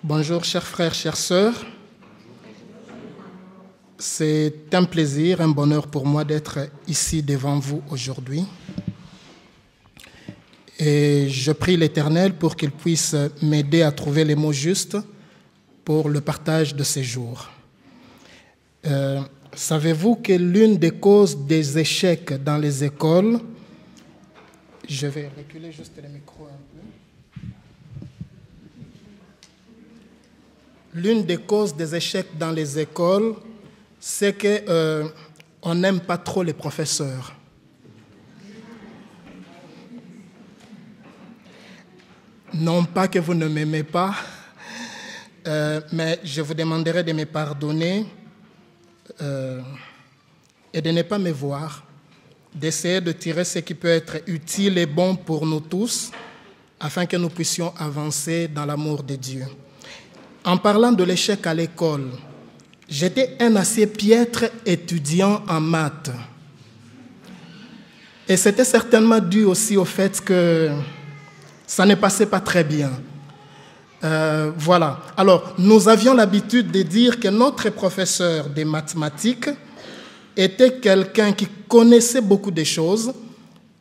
Bonjour chers frères, chères sœurs. C'est un plaisir, un bonheur pour moi d'être ici devant vous aujourd'hui. Et je prie l'Éternel pour qu'il puisse m'aider à trouver les mots justes pour le partage de ces jours. Savez-vous que l'une des causes des échecs dans les écoles, je vais reculer juste le micro un peu. L'une des causes des échecs dans les écoles, c'est qu'on n'aime pas trop les professeurs. Non pas que vous ne m'aimez pas, mais je vous demanderai de me pardonner et de ne pas me voir, d'essayer de tirer ce qui peut être utile et bon pour nous tous, afin que nous puissions avancer dans l'amour de Dieu. En parlant de l'échec à l'école, j'étais un assez piètre étudiant en maths. Et c'était certainement dû aussi au fait que ça ne passait pas très bien. Voilà. Alors, nous avions l'habitude de dire que notre professeur de mathématiques était quelqu'un qui connaissait beaucoup de choses.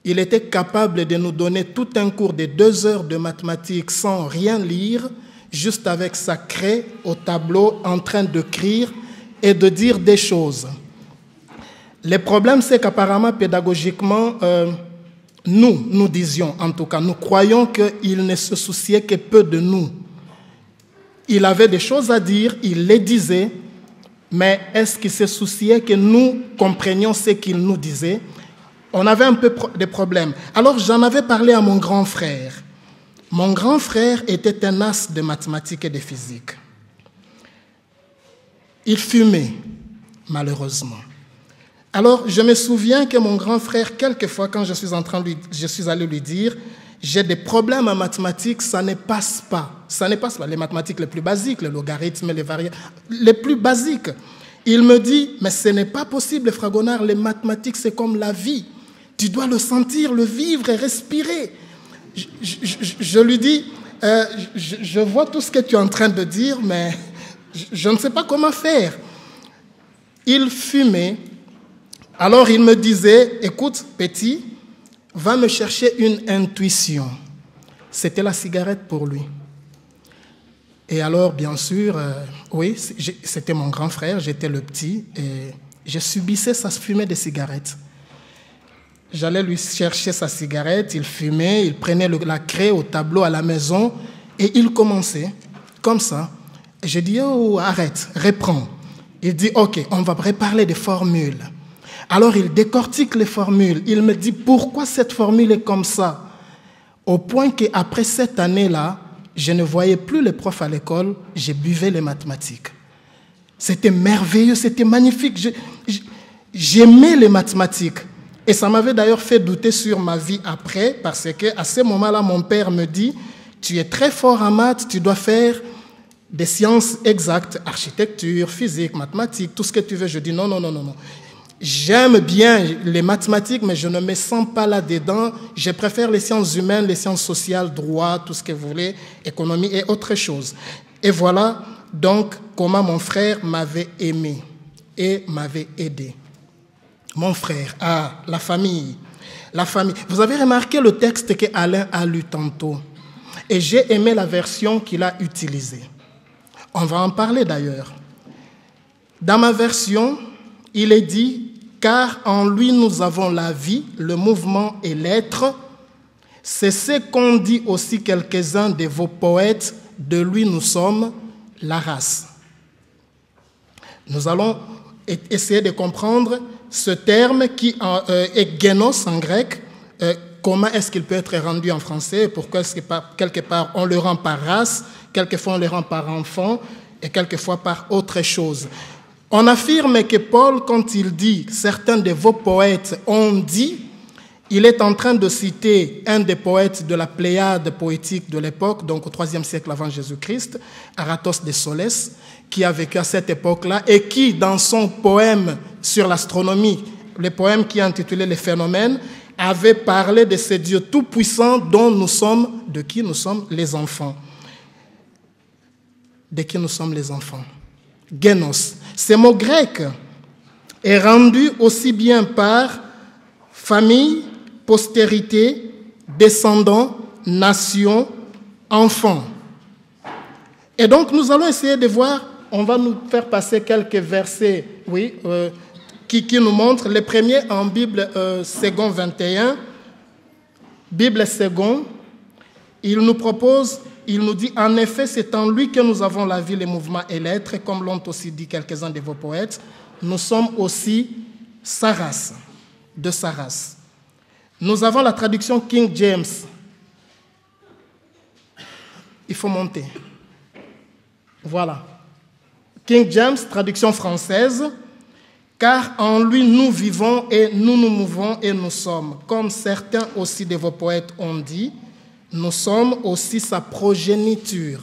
Il était capable de nous donner tout un cours de 2 heures de mathématiques sans rien lire, juste avec sa craie au tableau, en train d'écrire et de dire des choses. Le problème, c'est qu'apparemment, pédagogiquement, nous disions, en tout cas, nous croyons qu'il ne se souciait que peu de nous. Il avait des choses à dire, il les disait, mais est-ce qu'il se souciait que nous comprenions ce qu'il nous disait? On avait un peu de problèmes. Alors j'en avais parlé à mon grand frère. Mon grand frère était un as de mathématiques et de physique. Il fumait, malheureusement. Alors, je me souviens que mon grand frère, quelquefois, quand je suis allé lui dire, j'ai des problèmes en mathématiques, ça ne passe pas. Ça ne passe pas. Les mathématiques les plus basiques, les logarithmes, les variables, les plus basiques. Il me dit, mais ce n'est pas possible, Fragonard, les mathématiques, c'est comme la vie. Tu dois le sentir, le vivre et respirer. Je lui dis, je vois tout ce que tu es en train de dire, mais je ne sais pas comment faire. Il fumait. Alors il me disait, écoute, petit, va me chercher une intuition. C'était la cigarette pour lui. Et alors, bien sûr, oui, c'était mon grand frère, j'étais le petit, et je subissais sa fumée de cigarette. J'allais lui chercher sa cigarette, il fumait, il prenait la craie au tableau à la maison, et il commençait, comme ça. Et j'ai dit, oh, arrête, reprends. Il dit, ok, on va préparer des formules. Alors il décortique les formules. Il me dit, pourquoi cette formule est comme ça? Au point qu'après cette année-là, je ne voyais plus les profs à l'école, je buvais les mathématiques. C'était merveilleux, c'était magnifique. J'aimais les mathématiques. Et ça m'avait d'ailleurs fait douter sur ma vie après, parce qu'à ce moment-là, mon père me dit, tu es très fort en maths, tu dois faire des sciences exactes, architecture, physique, mathématiques, tout ce que tu veux. Je dis non. J'aime bien les mathématiques, mais je ne me sens pas là-dedans. Je préfère les sciences humaines, les sciences sociales, droit, tout ce que vous voulez, économie et autre chose. Et voilà donc comment mon frère m'avait aimé et m'avait aidé. Mon frère, la famille. Vous avez remarqué le texte qu'Alain a lu tantôt. Et j'ai aimé la version qu'il a utilisée. On va en parler d'ailleurs. Dans ma version, il est dit, car en lui nous avons la vie, le mouvement et l'être. C'est ce qu'ont dit aussi quelques-uns de vos poètes, de lui nous sommes la race. Nous allons essayer de comprendre ce terme qui est génos en grec. Comment est-ce qu'il peut être rendu en français? Pourquoi est-ce que quelque part on le rend par race, quelquefois on le rend par enfant et quelquefois par autre chose. On affirme que Paul, quand il dit « certains de vos poètes ont dit », il est en train de citer un des poètes de la pléiade poétique de l'époque, donc au IIIe siècle avant Jésus-Christ, Aratos de Solès, qui a vécu à cette époque-là et qui, dans son poème sur l'astronomie, le poème qui est intitulé « Les phénomènes », avait parlé de ces dieux tout-puissants de qui nous sommes les enfants. de qui nous sommes les enfants. Génos. Ce mot grec est rendu aussi bien par famille, postérité, descendants, nation, enfants. Et donc nous allons essayer de voir, on va nous faire passer quelques versets, qui nous montrent. Les premiers en Bible Second 21, Bible Second, il nous propose, il nous dit, en effet, c'est en lui que nous avons la vie, les mouvements et l'être, comme l'ont aussi dit quelques-uns de vos poètes. Nous sommes aussi sa race, de sa race. Nous avons la traduction King James. Il faut monter. Voilà. King James, traduction française. Car en lui nous vivons et nous nous mouvons et nous sommes. Comme certains aussi de vos poètes ont dit, nous sommes aussi sa progéniture.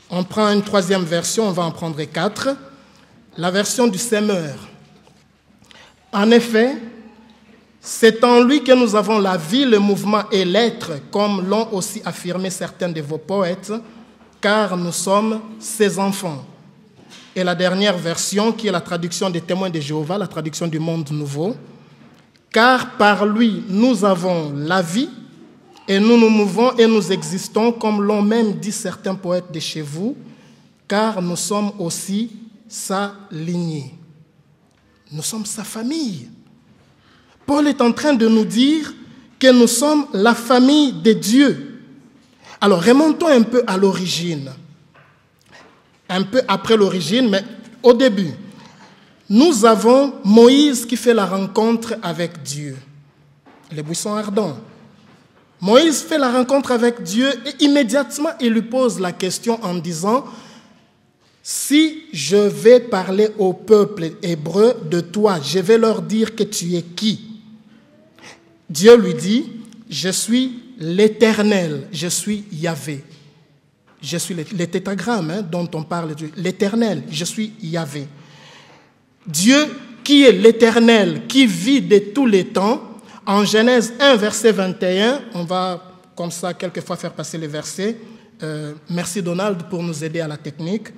On prend une troisième version, on va en prendre 4. La version du Semeur. En effet, c'est en lui que nous avons la vie, le mouvement et l'être, comme l'ont aussi affirmé certains de vos poètes, car nous sommes ses enfants. Et la dernière version, qui est la traduction des Témoins de Jéhovah, la traduction du Monde Nouveau, car par lui nous avons la vie, et nous nous mouvons et nous existons, comme l'ont même dit certains poètes de chez vous, car nous sommes aussi sa lignée. Nous sommes sa famille. Paul est en train de nous dire que nous sommes la famille de Dieu. Alors, remontons un peu à l'origine. Un peu après l'origine, mais au début. Nous avons Moïse qui fait la rencontre avec Dieu. Les buissons ardents. Moïse fait la rencontre avec Dieu et immédiatement il lui pose la question en disant « Si je vais parler au peuple hébreu de toi, je vais leur dire que tu es qui ?» Dieu lui dit « Je suis l'Éternel, je suis Yahvé. » Je suis les tétragrammes dont on parle, l'Éternel, je suis Yahvé. Dieu qui est l'Éternel, qui vit de tous les temps. En Genèse 1, verset 21, on va comme ça quelquefois faire passer les versets. Merci Donald pour nous aider à la technique.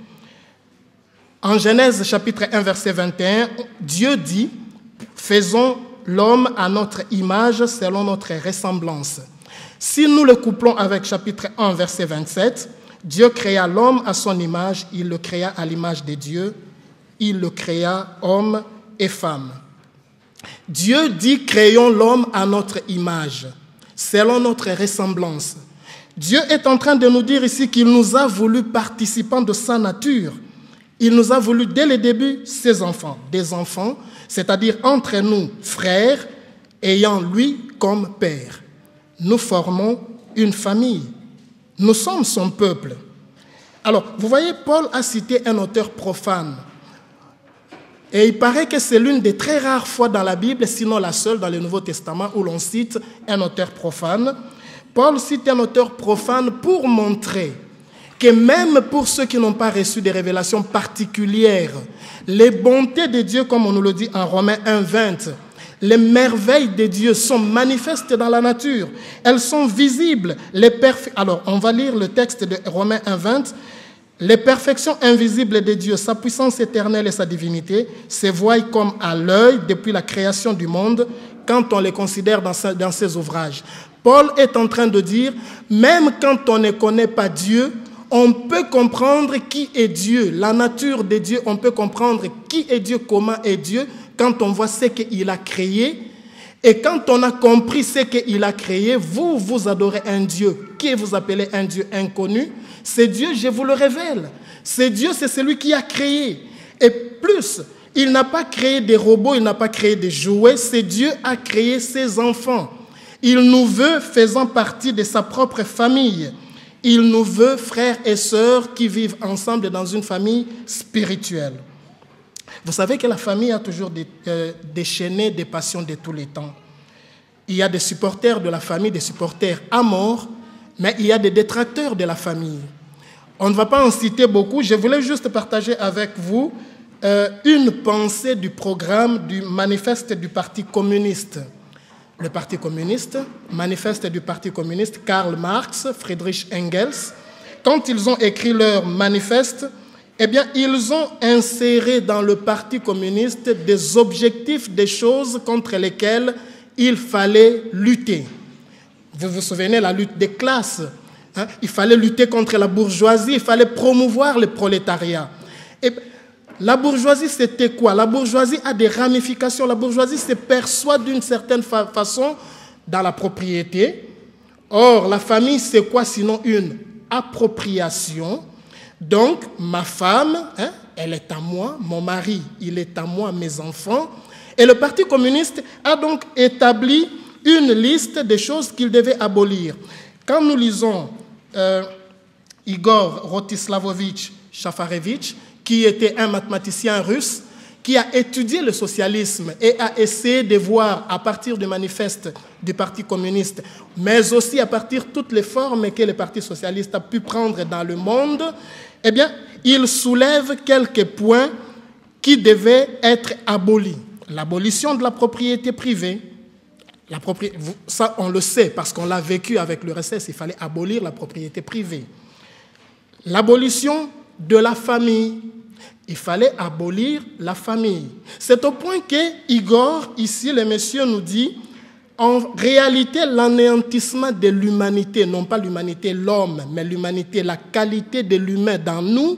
En Genèse chapitre 1, verset 21, Dieu dit « Faisons l'homme à notre image selon notre ressemblance. » Si nous le couplons avec chapitre 1, verset 27, Dieu créa l'homme à son image, il le créa à l'image de Dieu, il le créa homme et femme. Dieu dit, créons l'homme à notre image, selon notre ressemblance. Dieu est en train de nous dire ici qu'il nous a voulu participants de sa nature. Il nous a voulu dès le début ses enfants, des enfants, c'est-à-dire entre nous, frères, ayant lui comme père. Nous formons une famille. Nous sommes son peuple. Alors, vous voyez, Paul a cité un auteur profane. Et il paraît que c'est l'une des très rares fois dans la Bible, sinon la seule dans le Nouveau Testament, où l'on cite un auteur profane. Paul cite un auteur profane pour montrer que même pour ceux qui n'ont pas reçu des révélations particulières, les bontés de Dieu, comme on nous le dit en Romains 1,20, les merveilles de Dieu sont manifestes dans la nature. Elles sont visibles. Alors, on va lire le texte de Romains 1,20. Les perfections invisibles de Dieu, sa puissance éternelle et sa divinité, se voient comme à l'œil depuis la création du monde quand on les considère dans ses ouvrages. Paul est en train de dire, même quand on ne connaît pas Dieu, on peut comprendre qui est Dieu, la nature de Dieu, on peut comprendre qui est Dieu, comment est Dieu, quand on voit ce qu'il a créé. Et quand on a compris ce qu'il a créé, vous adorez un Dieu qui vous appelez un Dieu inconnu. C'est Dieu, je vous le révèle. C'est Dieu, c'est celui qui a créé. Et plus, il n'a pas créé des robots, il n'a pas créé des jouets, c'est Dieu qui a créé ses enfants. Il nous veut faisant partie de sa propre famille. Il nous veut frères et sœurs qui vivent ensemble dans une famille spirituelle. Vous savez que la famille a toujours déchaîné des passions de tous les temps. Il y a des supporters de la famille, des supporters à mort, mais il y a des détracteurs de la famille. On ne va pas en citer beaucoup. Je voulais juste partager avec vous une pensée du programme du manifeste du Parti communiste. Le Parti communiste, manifeste du Parti communiste, Karl Marx, Friedrich Engels. quand ils ont écrit leur manifeste, eh bien, ils ont inséré dans le Parti communiste des objectifs, des choses contre lesquelles il fallait lutter. Vous vous souvenez, la lutte des classes. Il fallait lutter contre la bourgeoisie, il fallait promouvoir le prolétariat. Et la bourgeoisie, c'était quoi? La bourgeoisie a des ramifications. La bourgeoisie se perçoit d'une certaine façon dans la propriété. Or, la famille, c'est quoi sinon une appropriation? Donc, ma femme, elle est à moi, mon mari, il est à moi, mes enfants. Et le Parti communiste a donc établi une liste des choses qu'il devait abolir. Quand nous lisons Igor Rotislavovitch Shafarevitch, qui était un mathématicien russe, qui a étudié le socialisme et a essayé de voir à partir du manifeste du Parti communiste, mais aussi à partir de toutes les formes que le Parti socialiste a pu prendre dans le monde, eh bien, il soulève quelques points qui devaient être abolis. L'abolition de la propriété privée. Ça, on le sait parce qu'on l'a vécu avec l'URSS, il fallait abolir la propriété privée. L'abolition de la famille. Il fallait abolir la famille. C'est au point que Igor, ici, le monsieur nous dit, en réalité, l'anéantissement de l'humanité, non pas l'humanité, l'homme, mais l'humanité, la qualité de l'humain dans nous,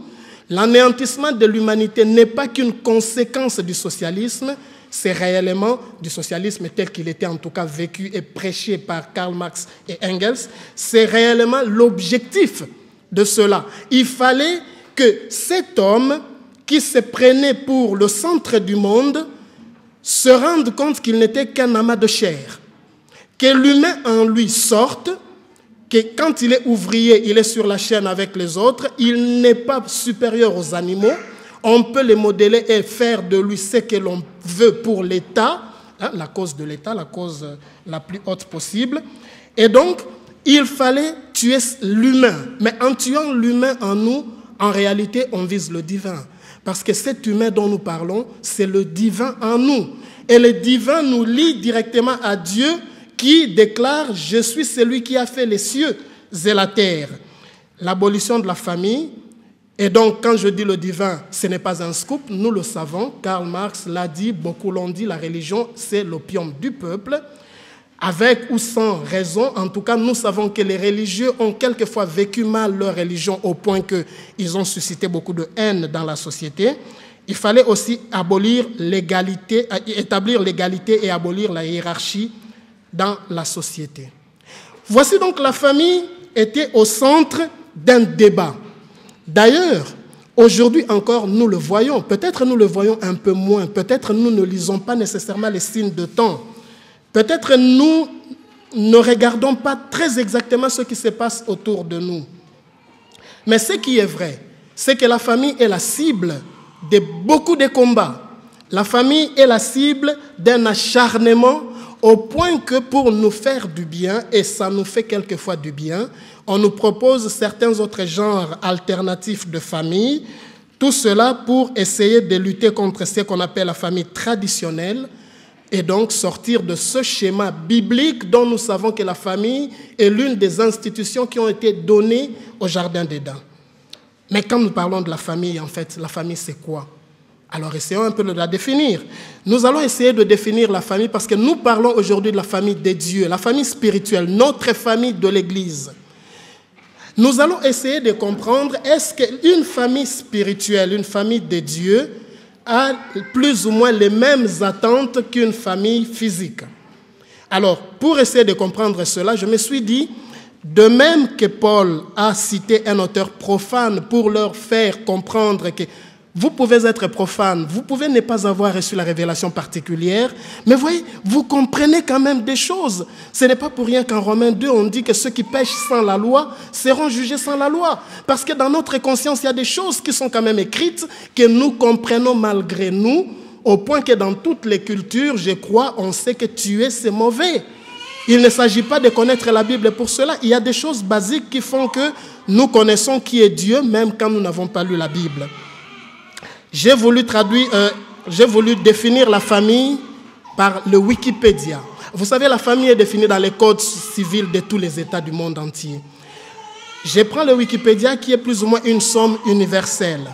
l'anéantissement de l'humanité n'est pas qu'une conséquence du socialisme, c'est réellement du socialisme tel qu'il était en tout cas vécu et prêché par Karl Marx et Engels, c'est réellement l'objectif de cela. Il fallait que cet homme qui se prenait pour le centre du monde se rende compte qu'il n'était qu'un amas de chair, que l'humain en lui sorte, que quand il est ouvrier, il est sur la chaîne avec les autres, il n'est pas supérieur aux animaux, on peut les modeler et faire de lui ce que l'on veut pour l'État, la cause de l'État, la cause la plus haute possible. Et donc, il fallait tuer l'humain. Mais en tuant l'humain en nous, en réalité, on vise le divin. Parce que cet humain dont nous parlons, c'est le divin en nous. Et le divin nous lie directement à Dieu qui déclare « Je suis celui qui a fait les cieux et la terre ». L'abolition de la famille. Et donc, quand je dis le divin, ce n'est pas un scoop, nous le savons. Karl Marx l'a dit, beaucoup l'ont dit, la religion, c'est l'opium du peuple. Avec ou sans raison, en tout cas, nous savons que les religieux ont quelquefois vécu mal leur religion au point qu'ils ont suscité beaucoup de haine dans la société. Il fallait aussi abolir l'égalité, établir l'égalité et abolir la hiérarchie dans la société. Voici donc la famille était au centre d'un débat. D'ailleurs, aujourd'hui encore, nous le voyons. Peut-être nous le voyons un peu moins. Peut-être nous ne lisons pas nécessairement les signes de temps. Peut-être nous ne regardons pas très exactement ce qui se passe autour de nous. Mais ce qui est vrai, c'est que la famille est la cible de beaucoup de combats. La famille est la cible d'un acharnement au point que pour nous faire du bien, et ça nous fait quelquefois du bien, on nous propose certains autres genres alternatifs de famille, tout cela pour essayer de lutter contre ce qu'on appelle la famille traditionnelle, et donc sortir de ce schéma biblique dont nous savons que la famille est l'une des institutions qui ont été données au Jardin d'Éden. Mais quand nous parlons de la famille, en fait, la famille c'est quoi? Alors essayons un peu de la définir. Nous allons essayer de définir la famille parce que nous parlons aujourd'hui de la famille des dieux, la famille spirituelle, notre famille de l'Église. Nous allons essayer de comprendre, est-ce qu'une famille spirituelle, une famille des dieux, a plus ou moins les mêmes attentes qu'une famille physique? Alors, pour essayer de comprendre cela, je me suis dit, de même que Paul a cité un auteur profane pour leur faire comprendre que vous pouvez être profane, vous pouvez ne pas avoir reçu la révélation particulière, mais voyez, vous comprenez quand même des choses. Ce n'est pas pour rien qu'en Romains 2, on dit que ceux qui pêchent sans la loi seront jugés sans la loi. Parce que dans notre conscience, il y a des choses qui sont quand même écrites, que nous comprenons malgré nous, au point que dans toutes les cultures, je crois, on sait que tuer, c'est mauvais. Il ne s'agit pas de connaître la Bible pour cela. Il y a des choses basiques qui font que nous connaissons qui est Dieu, même quand nous n'avons pas lu la Bible. J'ai voulu définir la famille par le Wikipédia. Vous savez, la famille est définie dans les codes civils de tous les États du monde entier. Je prends le Wikipédia qui est plus ou moins une somme universelle.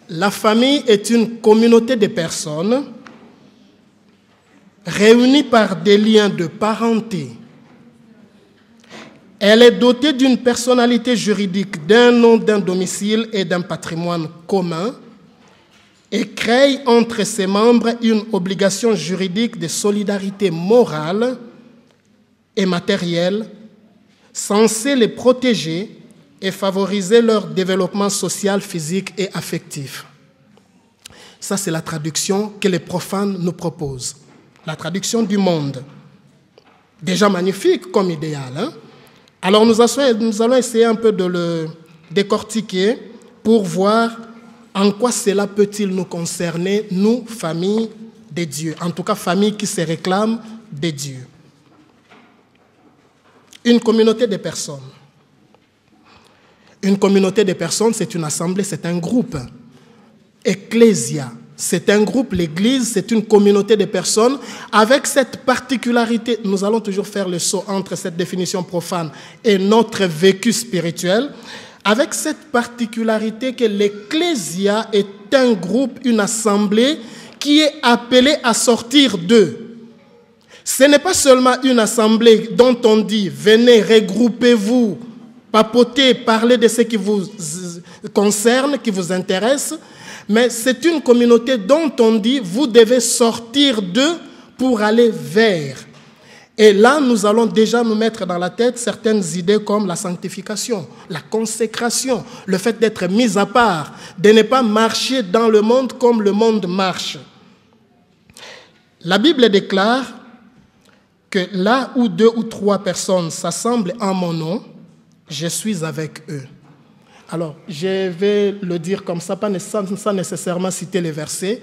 La famille est une communauté de personnes réunies par des liens de parenté. Elle est dotée d'une personnalité juridique, d'un nom, d'un domicile et d'un patrimoine commun et crée entre ses membres une obligation juridique de solidarité morale et matérielle censée les protéger et favoriser leur développement social, physique et affectif. Ça, c'est la traduction que les profanes nous proposent. La traduction du monde. Déjà magnifique comme idéal. Hein? Alors, nous allons essayer un peu de le décortiquer pour voir en quoi cela peut-il nous concerner, nous, famille des dieux. En tout cas, famille qui se réclame des dieux. Une communauté de personnes. Une communauté de personnes, c'est une assemblée, c'est un groupe. Ecclésia, c'est un groupe. L'Église, c'est une communauté de personnes avec cette particularité. Nous allons toujours faire le saut entre cette définition profane et notre vécu spirituel. Avec cette particularité que l'Ecclésia est un groupe, une assemblée qui est appelée à sortir d'eux. Ce n'est pas seulement une assemblée dont on dit « venez, regroupez-vous », papoter, parler de ce qui vous concerne, qui vous intéresse, mais c'est une communauté dont on dit vous devez sortir d'eux pour aller vers. Et là, nous allons déjà nous mettre dans la tête certaines idées comme la sanctification, la consécration, le fait d'être mis à part, de ne pas marcher dans le monde comme le monde marche. La Bible déclare que là où 2 ou 3 personnes s'assemblent en mon nom, je suis avec eux. Alors, je vais le dire comme ça, sans nécessairement citer les versets,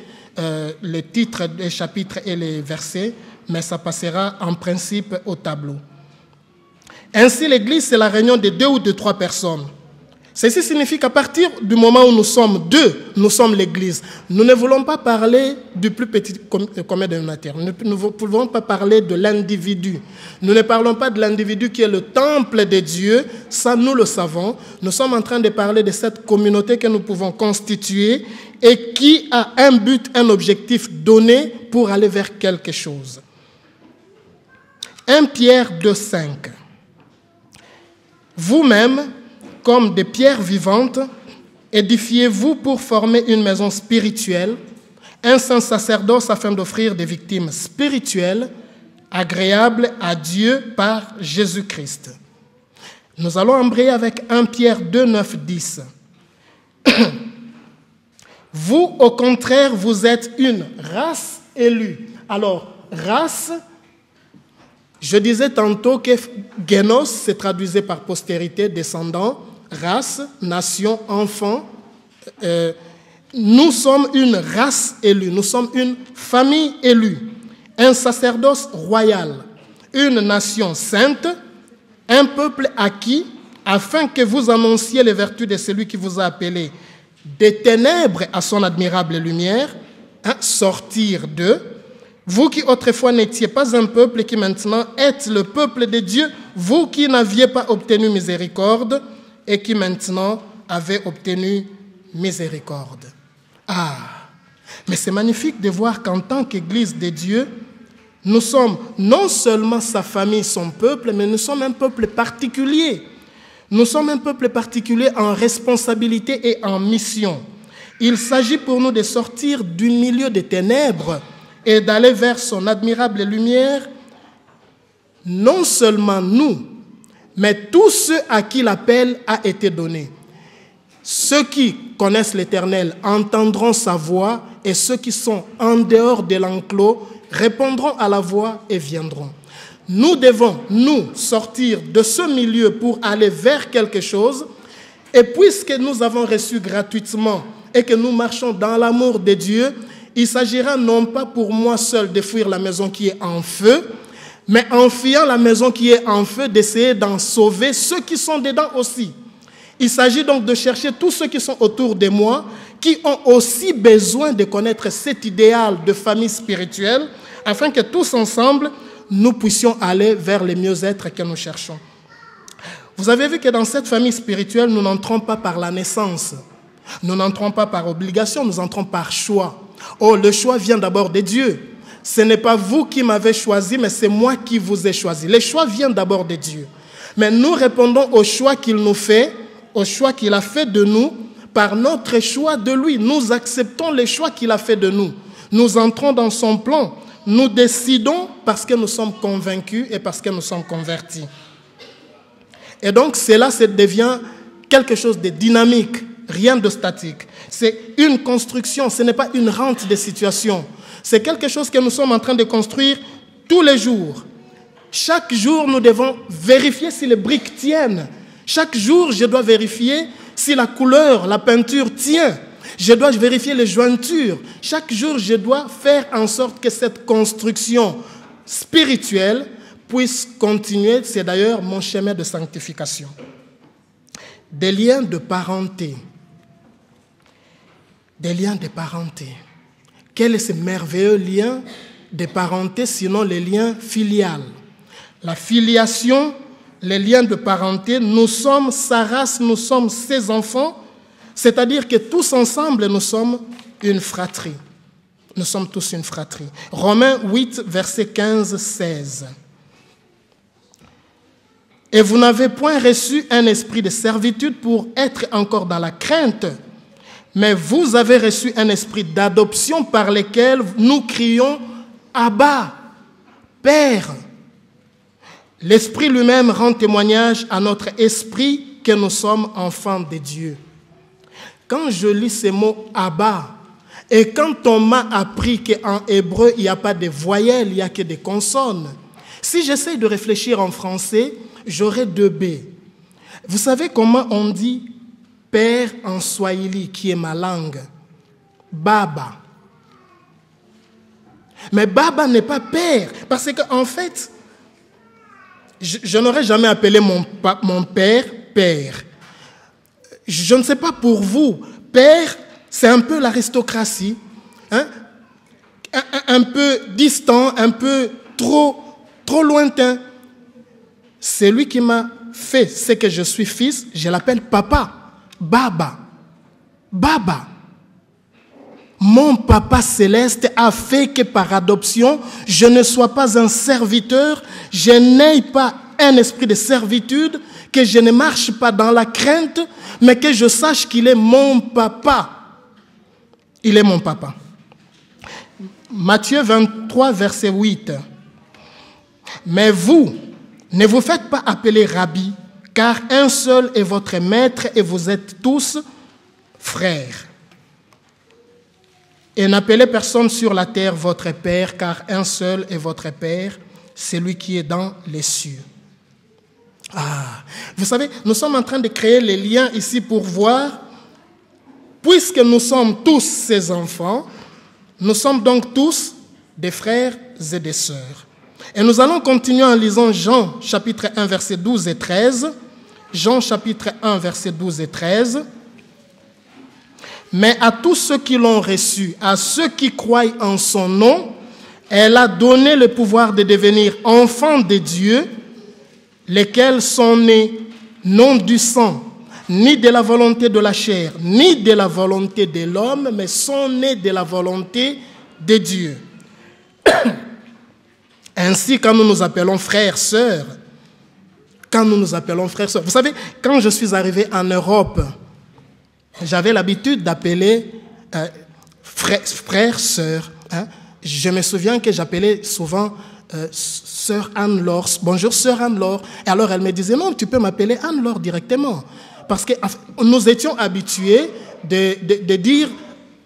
les titres des chapitres et les versets, mais ça passera en principe au tableau. Ainsi, l'Église, c'est la réunion de 2 ou de 3 personnes. Ceci signifie qu'à partir du moment où nous sommes 2, nous sommes l'Église. Nous ne voulons pas parler du plus petit commun dénominateur. Nous ne voulons pas parler de l'individu. Nous ne parlons pas de l'individu qui est le temple de Dieu. Ça, nous le savons. Nous sommes en train de parler de cette communauté que nous pouvons constituer et qui a un but, un objectif donné pour aller vers quelque chose. 1 Pierre 2,5. Vous-même, comme des pierres vivantes, édifiez-vous pour former une maison spirituelle, un saint sacerdoce afin d'offrir des victimes spirituelles agréables à Dieu par Jésus-Christ. Nous allons embrayer avec 1 Pierre 2, 9, 10. Vous, au contraire, vous êtes une race élue. Alors, race, je disais tantôt que génos se traduisait par postérité, descendant, race, nation, enfant. Nous sommes une race élue, nous sommes une famille élue, un sacerdoce royal, une nation sainte, un peuple acquis, afin que vous annonciez les vertus de celui qui vous a appelé des ténèbres à son admirable lumière, sortir d'eux. Vous qui autrefois n'étiez pas un peuple et qui maintenant êtes le peuple de Dieu, vous qui n'aviez pas obtenu miséricorde et qui maintenant avez obtenu miséricorde. Ah, mais c'est magnifique de voir qu'en tant qu'Église de Dieu, nous sommes non seulement sa famille, son peuple, mais nous sommes un peuple particulier. Nous sommes un peuple particulier en responsabilité et en mission. Il s'agit pour nous de sortir du milieu des ténèbres et d'aller vers son admirable lumière, non seulement nous, mais tous ceux à qui l'appel a été donné. Ceux qui connaissent l'Éternel entendront sa voix et ceux qui sont en dehors de l'enclos répondront à la voix et viendront. Nous devons, nous, sortir de ce milieu pour aller vers quelque chose. Et puisque nous avons reçu gratuitement et que nous marchons dans l'amour de Dieu, il s'agira non pas pour moi seul de fuir la maison qui est en feu, mais en fuyant la maison qui est en feu, d'essayer d'en sauver ceux qui sont dedans aussi. Il s'agit donc de chercher tous ceux qui sont autour de moi, qui ont aussi besoin de connaître cet idéal de famille spirituelle, afin que tous ensemble, nous puissions aller vers le mieux-être que nous cherchons. Vous avez vu que dans cette famille spirituelle, nous n'entrons pas par la naissance. Nous n'entrons pas par obligation, nous entrons par choix. Oh, le choix vient d'abord de Dieu. Ce n'est pas vous qui m'avez choisi, mais c'est moi qui vous ai choisi. Le choix vient d'abord de Dieu. Mais nous répondons au choix qu'il nous fait, au choix qu'il a fait de nous, par notre choix de lui. Nous acceptons les choix qu'il a fait de nous. Nous entrons dans son plan. Nous décidons parce que nous sommes convaincus et parce que nous sommes convertis. Et donc, cela devient quelque chose de dynamique, rien de statique. C'est une construction, ce n'est pas une rente de situation. C'est quelque chose que nous sommes en train de construire tous les jours. Chaque jour, nous devons vérifier si les briques tiennent. Chaque jour, je dois vérifier si la couleur, la peinture tient. Je dois vérifier les jointures. Chaque jour, je dois faire en sorte que cette construction spirituelle puisse continuer. C'est d'ailleurs mon chemin de sanctification. Des liens de parenté. Des liens de parenté. Quel est ce merveilleux lien de parenté, sinon les liens filiales? La filiation, les liens de parenté, nous sommes sa race, nous sommes ses enfants, c'est-à-dire que tous ensemble, nous sommes une fratrie. Nous sommes tous une fratrie. Romains 8, versets 15-16. Et vous n'avez point reçu un esprit de servitude pour être encore dans la crainte, mais vous avez reçu un esprit d'adoption par lequel nous crions « Abba, Père ». L'Esprit lui-même rend témoignage à notre esprit que nous sommes enfants de Dieu. Quand je lis ces mots « Abba », et quand on m'a appris qu'en hébreu, il n'y a pas de voyelles, il n'y a que des consonnes, si j'essaie de réfléchir en français, j'aurai 2 B. Vous savez comment on dit « Père » en swahili, qui est ma langue? Baba. Mais Baba n'est pas père, parce qu'en fait, je n'aurais jamais appelé mon père père. Je ne sais pas pour vous, père, c'est un peu l'aristocratie, hein? Un peu distant, un peu trop lointain. C'est lui qui m'a fait ce que je suis fils, je l'appelle papa, Baba. Baba. Mon papa céleste a fait que par adoption, je ne sois pas un serviteur, je n'ai pas un esprit de servitude, que je ne marche pas dans la crainte, mais que je sache qu'il est mon papa. Il est mon papa. Matthieu 23, verset 8. Mais vous, ne vous faites pas appeler rabbi, car un seul est votre maître et vous êtes tous frères. Et n'appelez personne sur la terre votre Père, car un seul est votre Père, celui qui est dans les cieux. Ah, vous savez, nous sommes en train de créer les liens ici pour voir, puisque nous sommes tous ses enfants, nous sommes donc tous des frères et des sœurs. Et nous allons continuer en lisant Jean chapitre 1, verset 12 et 13. Jean chapitre 1, verset 12 et 13. Mais à tous ceux qui l'ont reçu, à ceux qui croient en son nom, elle a donné le pouvoir de devenir enfants de Dieu, lesquels sont nés non du sang, ni de la volonté de la chair, ni de la volonté de l'homme, mais sont nés de la volonté de Dieu. Ainsi, quand nous nous appelons frères, sœurs, vous savez, quand je suis arrivé en Europe, j'avais l'habitude d'appeler frère, sœur. Hein. Je me souviens que j'appelais souvent sœur Anne-Laure. Bonjour sœur Anne-Laure. Et alors elle me disait, non, tu peux m'appeler Anne-Laure directement. Parce que nous étions habitués de dire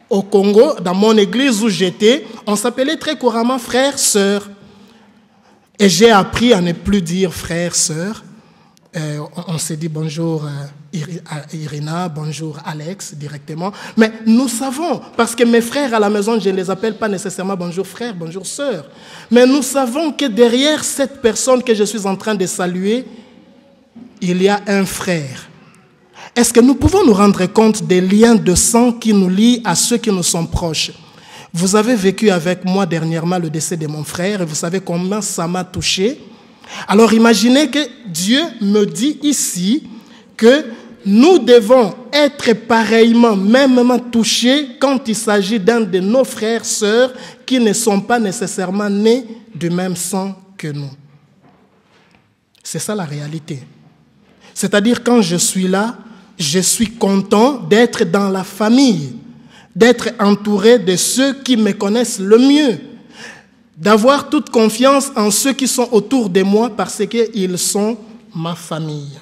au Congo, dans mon église où j'étais, on s'appelait très couramment frère, sœur. Et j'ai appris à ne plus dire frère, sœur. On s'est dit bonjour Irina, bonjour Alex directement. Mais nous savons, parce que mes frères à la maison, je ne les appelle pas nécessairement bonjour frère, bonjour sœur. Mais nous savons que derrière cette personne que je suis en train de saluer, il y a un frère. Est-ce que nous pouvons nous rendre compte des liens de sang qui nous lient à ceux qui nous sont proches? Vous avez vécu avec moi dernièrement le décès de mon frère et vous savez combien ça m'a touché. Alors imaginez que Dieu me dit ici que nous devons être pareillement, mêmement touchés quand il s'agit d'un de nos frères, sœurs qui ne sont pas nécessairement nés du même sang que nous. C'est ça la réalité. C'est-à-dire quand je suis là, je suis content d'être dans la famille, d'être entouré de ceux qui me connaissent le mieux, d'avoir toute confiance en ceux qui sont autour de moi parce qu'ils sont ma famille.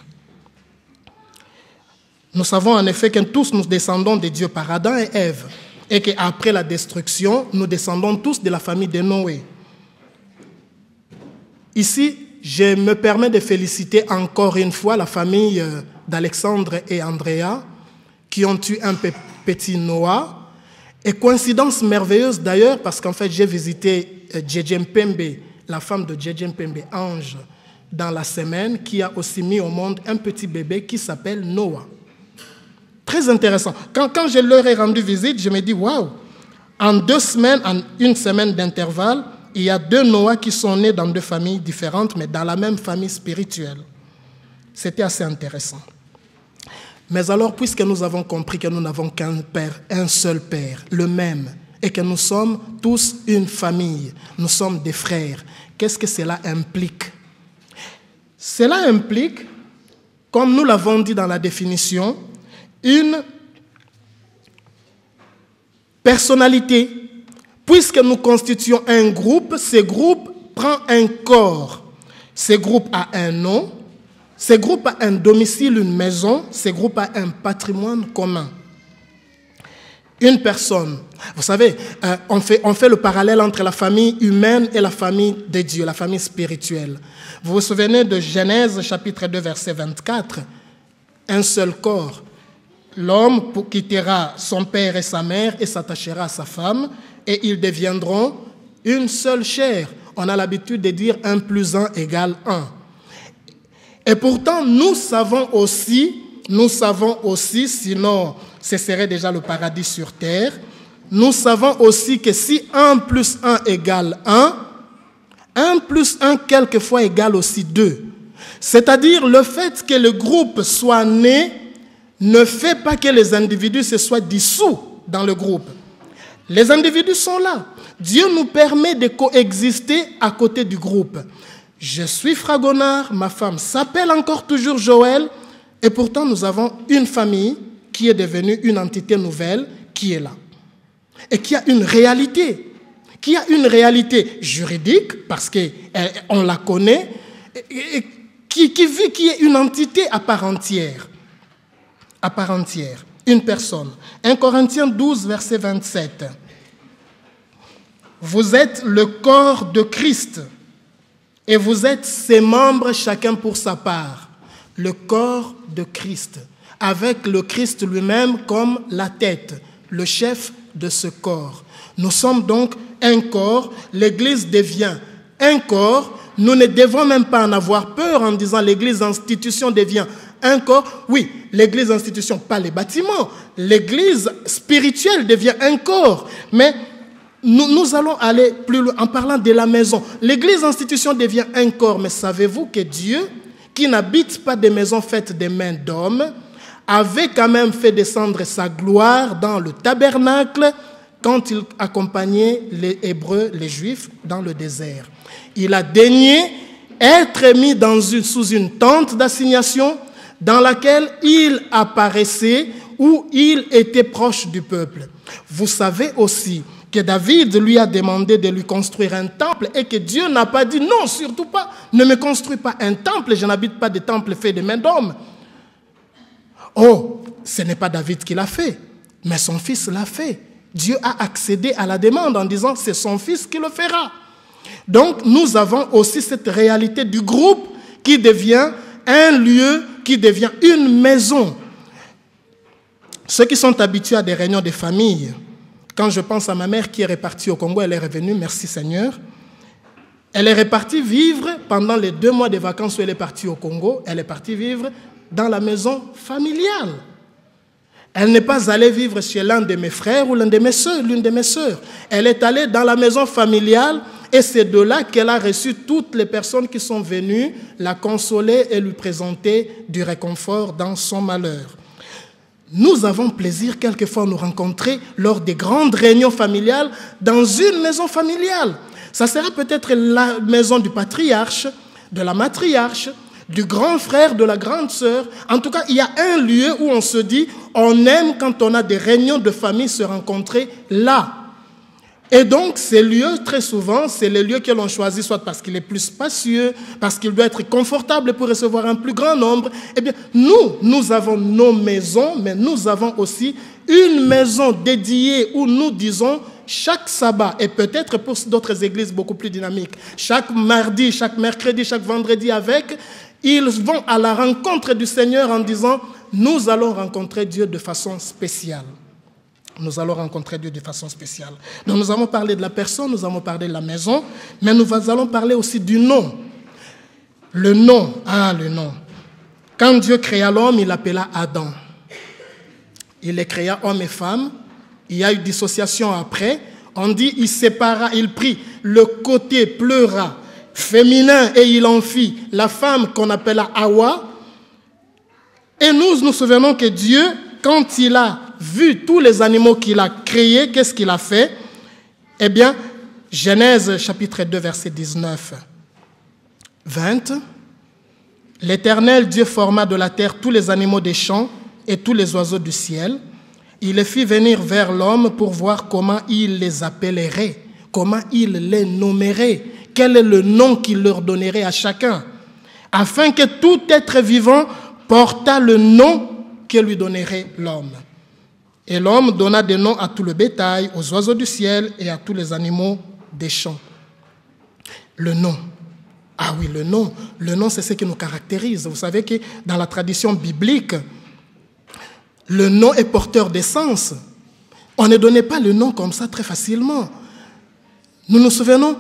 Nous savons en effet que tous nous descendons de Dieu par Adam et Ève et qu'après la destruction, nous descendons tous de la famille de Noé. Ici, je me permets de féliciter encore une fois la famille d'Alexandre et Andrea qui ont eu un petit Noah. Et coïncidence merveilleuse d'ailleurs, parce qu'en fait j'ai visité Djedje Mpembe, la femme de Djedje Mpembe, Ange, dans la semaine, qui a aussi mis au monde un petit bébé qui s'appelle Noah. Très intéressant. Quand je leur ai rendu visite, je me dis, waouh, en 2 semaines, en 1 semaine d'intervalle, il y a 2 Noah qui sont nés dans 2 familles différentes, mais dans la même famille spirituelle. C'était assez intéressant. Mais alors, puisque nous avons compris que nous n'avons qu'un Père, un seul Père, le même, et que nous sommes tous une famille, nous sommes des frères, qu'est-ce que cela implique? Cela implique, comme nous l'avons dit dans la définition, une personnalité. Puisque nous constituons un groupe, ce groupe prend un corps. Ce groupe a un nom, ce groupe a un domicile, une maison, ce groupe a un patrimoine commun. Une personne, vous savez, on fait le parallèle entre la famille humaine et la famille de Dieu, la famille spirituelle. Vous vous souvenez de Genèse chapitre 2, verset 24, un seul corps. L'homme quittera son père et sa mère et s'attachera à sa femme et ils deviendront une seule chair. On a l'habitude de dire 1 + 1 = 1. Et pourtant, nous savons aussi, sinon ce serait déjà le paradis sur terre, nous savons aussi que si 1 + 1 = 1, 1 + 1 quelquefois égale aussi 2. C'est-à-dire le fait que le groupe soit né ne fait pas que les individus se soient dissous dans le groupe. Les individus sont là. Dieu nous permet de coexister à côté du groupe. Je suis Fragonard, ma femme s'appelle encore toujours Joël, et pourtant nous avons une famille qui est devenue une entité nouvelle qui est là. Et qui a une réalité. Qui a une réalité juridique, parce qu'on la connaît, et qui vit, qui est une entité à part entière. À part entière, une personne. 1 Corinthiens 12, verset 27. Vous êtes le corps de Christ et vous êtes ses membres, chacun pour sa part. Le corps de Christ, avec le Christ lui-même comme la tête, le chef de ce corps. Nous sommes donc un corps, l'Église devient un corps. Nous ne devons même pas en avoir peur en disant l'Église institution devient un corps. Oui, l'Église institution, pas les bâtiments. L'Église spirituelle devient un corps. Mais nous allons aller plus loin en parlant de la maison. L'Église institution devient un corps. Mais savez-vous que Dieu, qui n'habite pas des maisons faites des mains d'hommes, avait quand même fait descendre sa gloire dans le tabernacle quand il accompagnait les Hébreux, les Juifs, dans le désert. Il a daigné être mis sous une tente d'assignation dans laquelle il apparaissait où il était proche du peuple. Vous savez aussi que David lui a demandé de lui construire un temple et que Dieu n'a pas dit non, surtout pas, ne me construis pas un temple, je n'habite pas de temple fait de mains d'hommes. Oh, ce n'est pas David qui l'a fait, mais son fils l'a fait. Dieu a accédé à la demande en disant c'est son fils qui le fera. Donc nous avons aussi cette réalité du groupe qui devient un lieu, qui devient une maison. Ceux qui sont habitués à des réunions de famille, quand je pense à ma mère qui est repartie au Congo, elle est revenue, merci Seigneur. Elle est repartie vivre pendant les 2 mois de vacances où elle est partie au Congo, elle est partie vivre dans la maison familiale. Elle n'est pas allée vivre chez l'un de mes frères ou l'une de mes sœurs. Elle est allée dans la maison familiale et c'est de là qu'elle a reçu toutes les personnes qui sont venues la consoler et lui présenter du réconfort dans son malheur. Nous avons plaisir quelquefois à nous rencontrer lors des grandes réunions familiales dans une maison familiale. Ça sera peut-être la maison du patriarche, de la matriarche, du grand frère, de la grande sœur. En tout cas, il y a un lieu où on se dit, on aime quand on a des réunions de famille se rencontrer là. Et donc, ces lieux, très souvent, c'est les lieux que l'on choisit, soit parce qu'il est plus spacieux, parce qu'il doit être confortable pour recevoir un plus grand nombre. Eh bien, nous avons nos maisons, mais nous avons aussi une maison dédiée où nous disons chaque sabbat, et peut-être pour d'autres églises beaucoup plus dynamiques, chaque mardi, chaque mercredi, chaque vendredi avec, ils vont à la rencontre du Seigneur en disant, nous allons rencontrer Dieu de façon spéciale. Nous allons rencontrer Dieu de façon spéciale. Donc nous avons parlé de la personne, nous avons parlé de la maison, mais nous allons parler aussi du nom. Le nom, le nom. Quand Dieu créa l'homme, il l'appela Adam. Il les créa homme et femme. Il y a eu dissociation après. On dit, il sépara, il prit le côté pleura féminin et il en fit la femme qu'on appela Hawa. Et nous souvenons que Dieu, quand il a vu tous les animaux qu'il a créés, qu'est-ce qu'il a fait? Eh bien, Genèse chapitre 2, verset 19, 20. L'Éternel Dieu forma de la terre tous les animaux des champs et tous les oiseaux du ciel. Il les fit venir vers l'homme pour voir comment il les appellerait, comment il les nommerait, quel est le nom qu'il leur donnerait à chacun, afin que tout être vivant portât le nom que lui donnerait l'homme. Et l'homme donna des noms à tout le bétail, aux oiseaux du ciel et à tous les animaux des champs. Le nom. Ah oui, le nom. Le nom, c'est ce qui nous caractérise. Vous savez que dans la tradition biblique, le nom est porteur d'essence. On ne donnait pas le nom comme ça très facilement. Nous nous souvenons,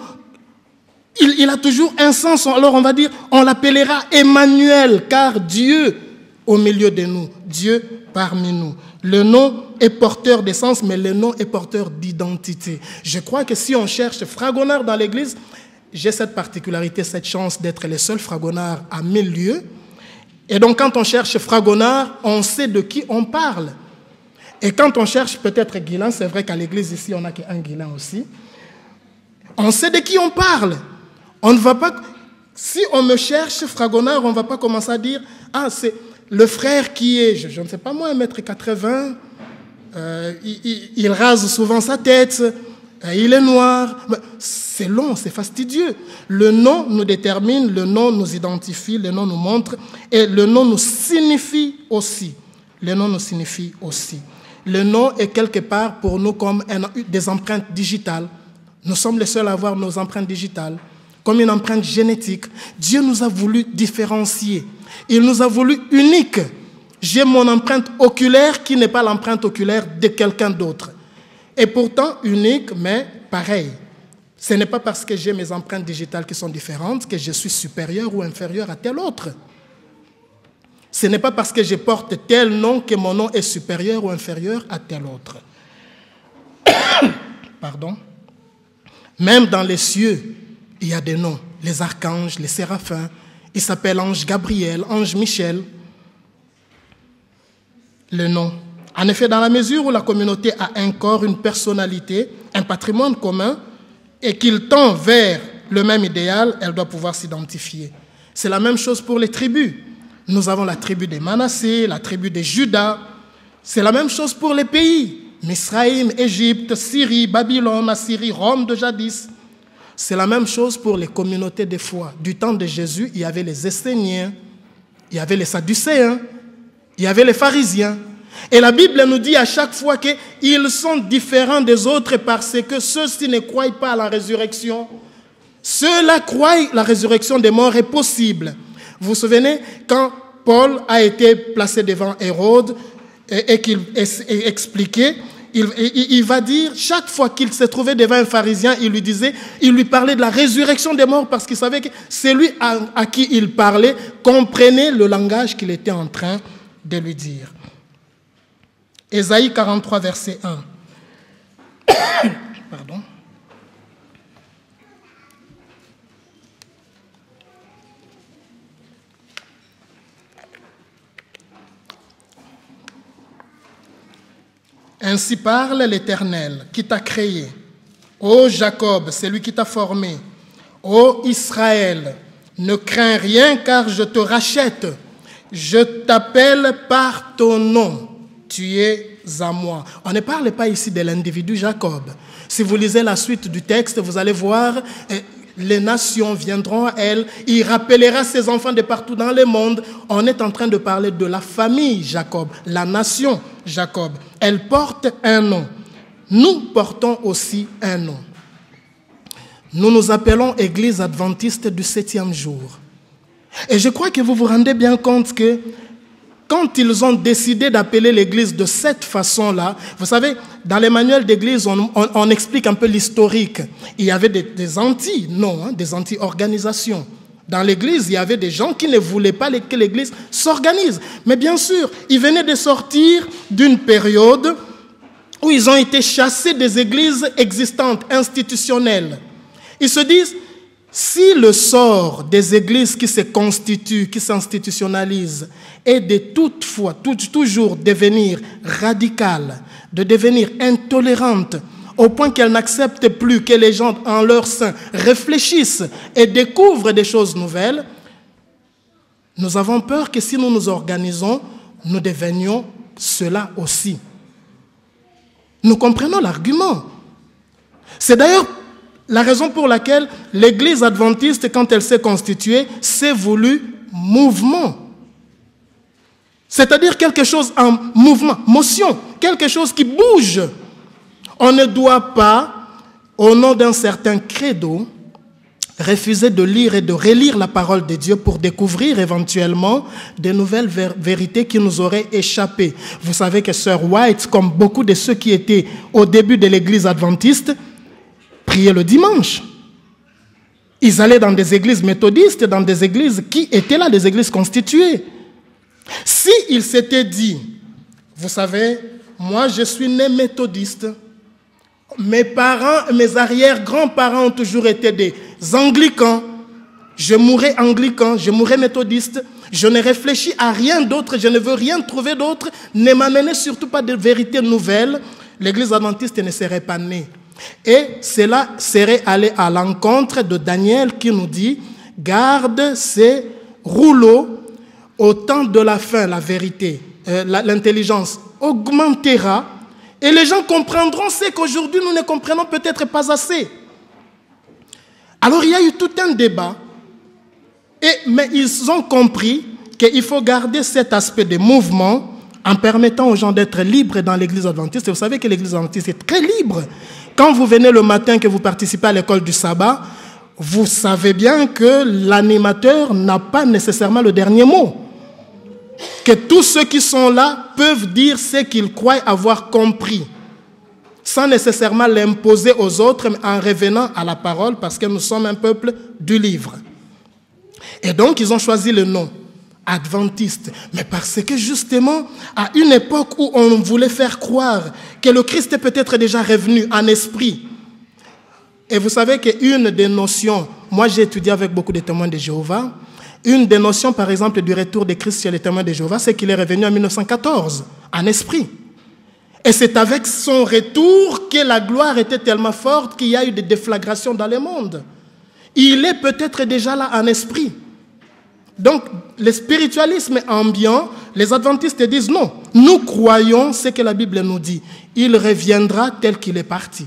il a toujours un sens. Alors on va dire, on l'appellera Emmanuel, car Dieu au milieu de nous, Dieu parmi nous. Le nom est porteur d'essence, mais le nom est porteur d'identité. Je crois que si on cherche Fragonard dans l'église, j'ai cette particularité, cette chance d'être le seul Fragonard à 1000 lieues. Et donc quand on cherche Fragonard, on sait de qui on parle. Et quand on cherche peut-être Guilain, c'est vrai qu'à l'église ici, on n'a qu'un Guilain aussi. On sait de qui on parle. On ne va pas, si on me cherche Fragonard, on ne va pas commencer à dire, c'est le frère qui est, je ne sais pas moi, 1m80, il rase souvent sa tête, il est noir. C'est long, c'est fastidieux. Le nom nous détermine, le nom nous identifie, le nom nous montre, et le nom nous signifie aussi. Le nom nous signifie aussi. Le nom est quelque part pour nous comme des empreintes digitales. Nous sommes les seuls à avoir nos empreintes digitales, comme une empreinte génétique. Dieu nous a voulu différencier. Il nous a voulu uniques. J'ai mon empreinte oculaire qui n'est pas l'empreinte oculaire de quelqu'un d'autre. Et pourtant unique, mais pareil. Ce n'est pas parce que j'ai mes empreintes digitales qui sont différentes que je suis supérieur ou inférieur à tel autre. Ce n'est pas parce que je porte tel nom que mon nom est supérieur ou inférieur à tel autre. Pardon. Même dans les cieux, il y a des noms. Les archanges, les séraphins. Il s'appelle ange Gabriel, ange Michel. Le nom. En effet, dans la mesure où la communauté a un corps, une personnalité, un patrimoine commun, et qu'il tend vers le même idéal, elle doit pouvoir s'identifier. C'est la même chose pour les tribus. Nous avons la tribu des Manassé, la tribu des Judas. C'est la même chose pour les pays. Misraïm, Égypte, Syrie, Babylone, Assyrie, Rome de jadis. C'est la même chose pour les communautés de foi. Du temps de Jésus, il y avait les Esséniens, il y avait les Sadducéens, il y avait les pharisiens. Et la Bible nous dit à chaque fois qu'ils sont différents des autres parce que ceux-ci ne croient pas à la résurrection. Ceux-là croient que la résurrection des morts est possible. Vous vous souvenez, quand Paul a été placé devant Hérode et qu'il expliquait, il va dire, chaque fois qu'il s'est trouvé devant un pharisien, il lui parlait de la résurrection des morts parce qu'il savait que celui à qui il parlait comprenait le langage qu'il était en train de lui dire. Ésaïe 43, verset 1. Pardon. Ainsi parle l'Éternel qui t'a créé. Ô Jacob, c'est lui qui t'a formé. Ô Israël, ne crains rien car je te rachète. Je t'appelle par ton nom. Tu es à moi. On ne parle pas ici de l'individu Jacob. Si vous lisez la suite du texte, vous allez voir, les nations viendront à elle. Il rappellera ses enfants de partout dans le monde. On est en train de parler de la famille Jacob, la nation Jacob. Elle porte un nom. Nous portons aussi un nom. Nous nous appelons Église adventiste du 7e jour. Et je crois que vous vous rendez bien compte que quand ils ont décidé d'appeler l'église de cette façon-là, vous savez, dans les manuels d'église, on explique un peu l'historique. Il y avait des anti-organisations. Dans l'église, il y avait des gens qui ne voulaient pas que l'église s'organise. Mais bien sûr, ils venaient de sortir d'une période où ils ont été chassés des églises existantes, institutionnelles. Ils se disent, si le sort des églises qui se constituent, qui s'institutionnalisent, est de toutefois, toujours devenir radicale, de devenir intolérante, au point qu'elle n'accepte plus que les gens en leur sein réfléchissent et découvrent des choses nouvelles, nous avons peur que si nous nous organisons, nous devenions cela aussi. Nous comprenons l'argument. C'est d'ailleurs la raison pour laquelle l'Église adventiste, quand elle s'est constituée, s'est voulu mouvement. C'est-à-dire quelque chose en mouvement, motion, quelque chose qui bouge. On ne doit pas, au nom d'un certain credo, refuser de lire et de relire la parole de Dieu pour découvrir éventuellement de nouvelles vérités qui nous auraient échappé. Vous savez que Sir White, comme beaucoup de ceux qui étaient au début de l'Église adventiste, priaient le dimanche. Ils allaient dans des églises méthodistes, dans des églises qui étaient là, des églises constituées. S'ils s'étaient dit, vous savez, moi je suis né méthodiste, mes parents, mes arrière-grands-parents ont toujours été des anglicans, je mourrai anglican, je mourrai méthodiste, je ne réfléchis à rien d'autre, je ne veux rien trouver d'autre, ne m'amenez surtout pas de vérités nouvelles, l'église adventiste ne serait pas née. Et cela serait allé à l'encontre de Daniel qui nous dit « Garde ces rouleaux, au temps de la fin, la vérité, l'intelligence augmentera et les gens comprendront ce qu'aujourd'hui nous ne comprenons peut-être pas assez. » Alors il y a eu tout un débat, mais ils ont compris qu'il faut garder cet aspect de mouvement en permettant aux gens d'être libres dans l'église adventiste. Et vous savez que l'église adventiste est très libre. Quand vous venez le matin, que vous participez à l'école du sabbat, vous savez bien que l'animateur n'a pas nécessairement le dernier mot. Que tous ceux qui sont là peuvent dire ce qu'ils croient avoir compris, sans nécessairement l'imposer aux autres, mais en revenant à la parole, parce que nous sommes un peuple du livre. Et donc, ils ont choisi le nom adventiste, mais parce que justement, à une époque où on voulait faire croire que le Christ est peut-être déjà revenu en esprit. Et vous savez qu'une des notions, moi j'ai étudié avec beaucoup de témoins de Jéhovah, une des notions par exemple du retour de Christ chez les témoins de Jéhovah, c'est qu'il est revenu en 1914, en esprit. Et c'est avec son retour que la gloire était tellement forte qu'il y a eu des déflagrations dans le monde. Il est peut-être déjà là en esprit. Donc, le spiritualisme ambiant, les adventistes disent non. Nous croyons ce que la Bible nous dit. Il reviendra tel qu'il est parti.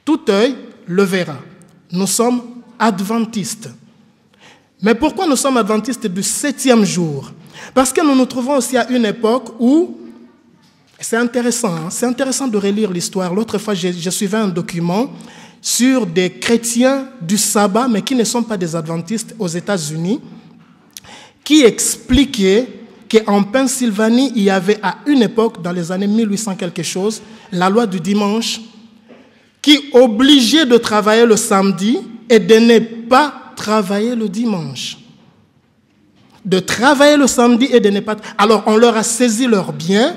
Tout œil le verra. Nous sommes adventistes. Mais pourquoi nous sommes adventistes du 7e jour? Parce que nous nous trouvons aussi à une époque où, c'est intéressant de relire l'histoire. L'autre fois, je suivais un document sur des chrétiens du sabbat, mais qui ne sont pas des adventistes aux États-Unis, qui expliquait qu'en Pennsylvanie, il y avait à une époque, dans les années 1800 quelque chose, la loi du dimanche, qui obligeait de travailler le samedi et de ne pas travailler le dimanche. De travailler le samedi et de ne pas... Alors, on leur a saisi leurs biens,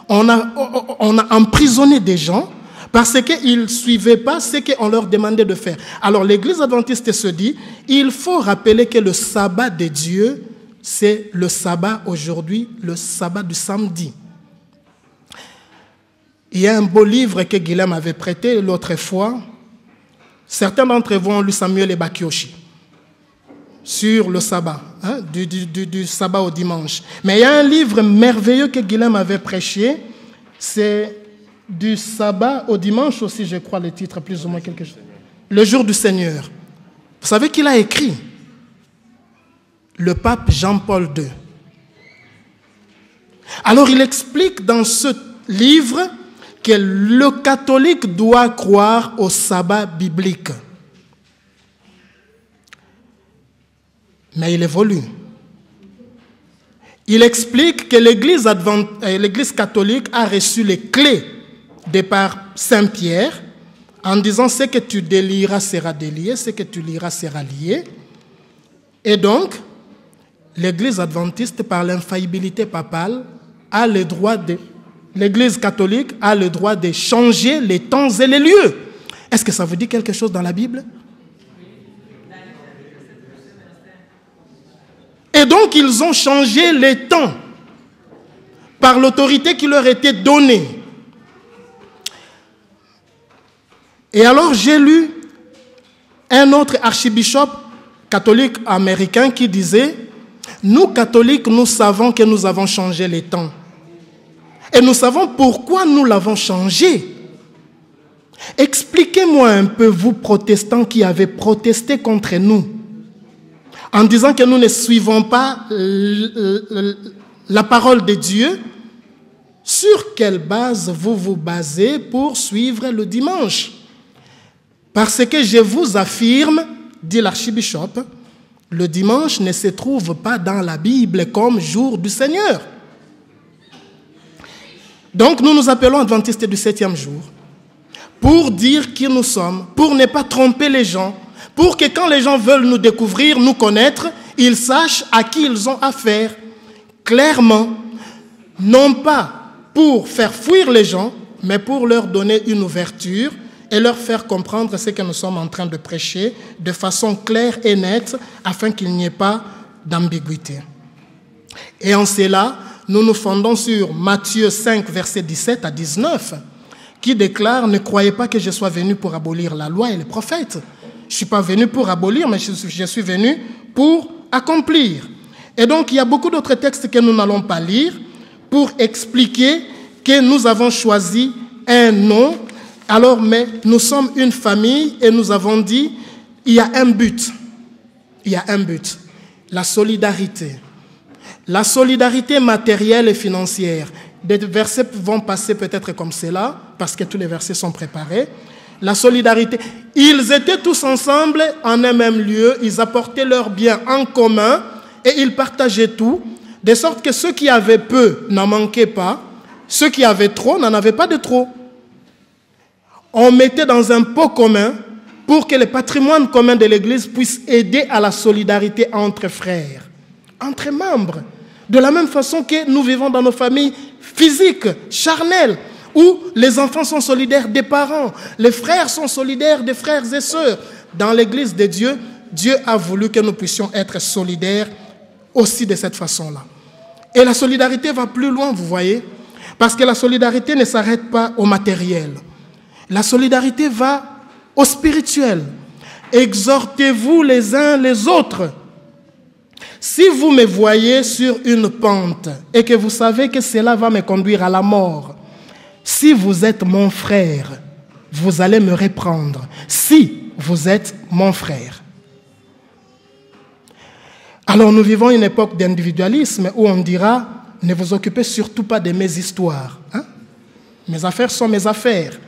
On a emprisonné des gens parce qu'ils ne suivaient pas ce qu'on leur demandait de faire. Alors l'Église adventiste se dit, il faut rappeler que le sabbat de Dieu, c'est le sabbat aujourd'hui, le sabbat du samedi. Il y a un beau livre que Guilhem avait prêté l'autre fois. Certains d'entre vous ont lu Samuel et Bakioshi sur le sabbat, hein, du sabbat au dimanche. Mais il y a un livre merveilleux que Guilhem avait prêché, c'est du sabbat au dimanche aussi, je crois le titre, plus ou moins quelque chose. Le jour du Seigneur. Vous savez qu'il a écrit? Le pape Jean-Paul II. Alors il explique dans ce livre que le catholique doit croire au sabbat biblique. Mais il évolue. Il explique que l'Église catholique a reçu les clés de par Saint-Pierre en disant ce que tu délieras sera délié, ce que tu liras sera lié. Et donc, l'Église adventiste, par l'infaillibilité papale, a le droit de... L'Église catholique a le droit de changer les temps et les lieux. Est-ce que ça vous dit quelque chose dans la Bible? Et donc, ils ont changé les temps par l'autorité qui leur était donnée. Et alors, j'ai lu un autre archibishop catholique américain qui disait « Nous, catholiques, nous savons que nous avons changé les temps. Et nous savons pourquoi nous l'avons changé. Expliquez-moi un peu, vous, protestants, qui avez protesté contre nous, en disant que nous ne suivons pas la parole de Dieu, sur quelle base vous vous basez pour suivre le dimanche? Parce que je vous affirme, dit l'archibishop, le dimanche ne se trouve pas dans la Bible comme jour du Seigneur. Donc nous nous appelons adventistes du 7e jour pour dire qui nous sommes, pour ne pas tromper les gens, pour que quand les gens veulent nous découvrir, nous connaître, ils sachent à qui ils ont affaire, clairement, non pas pour faire fuir les gens, mais pour leur donner une ouverture et leur faire comprendre ce que nous sommes en train de prêcher de façon claire et nette, afin qu'il n'y ait pas d'ambiguïté. Et en cela, nous nous fondons sur Matthieu 5, versets 17 à 19, qui déclare « Ne croyez pas que je sois venu pour abolir la loi et les prophètes. Je ne suis pas venu pour abolir, mais je suis venu pour accomplir. » Et donc, il y a beaucoup d'autres textes que nous n'allons pas lire pour expliquer que nous avons choisi un nom. Alors, mais nous sommes une famille et nous avons dit, il y a un but. Il y a un but. La solidarité. La solidarité matérielle et financière. Des versets vont passer peut-être comme cela, parce que tous les versets sont préparés. La solidarité. Ils étaient tous ensemble en un même lieu, ils apportaient leurs biens en commun et ils partageaient tout, de sorte que ceux qui avaient peu n'en manquaient pas, ceux qui avaient trop n'en avaient pas de trop. On mettait dans un pot commun pour que le patrimoine commun de l'Église puisse aider à la solidarité entre frères, entre membres. De la même façon que nous vivons dans nos familles physiques, charnelles, où les enfants sont solidaires des parents, les frères sont solidaires des frères et sœurs. Dans l'Église de Dieu, Dieu a voulu que nous puissions être solidaires aussi de cette façon-là. Et la solidarité va plus loin, vous voyez, parce que la solidarité ne s'arrête pas au matériel. La solidarité va au spirituel. Exhortez-vous les uns les autres. Si vous me voyez sur une pente et que vous savez que cela va me conduire à la mort, si vous êtes mon frère, vous allez me reprendre. Si vous êtes mon frère. Alors nous vivons une époque d'individualisme où on dira, ne vous occupez surtout pas de mes histoires. Hein? Mes affaires sont mes affaires.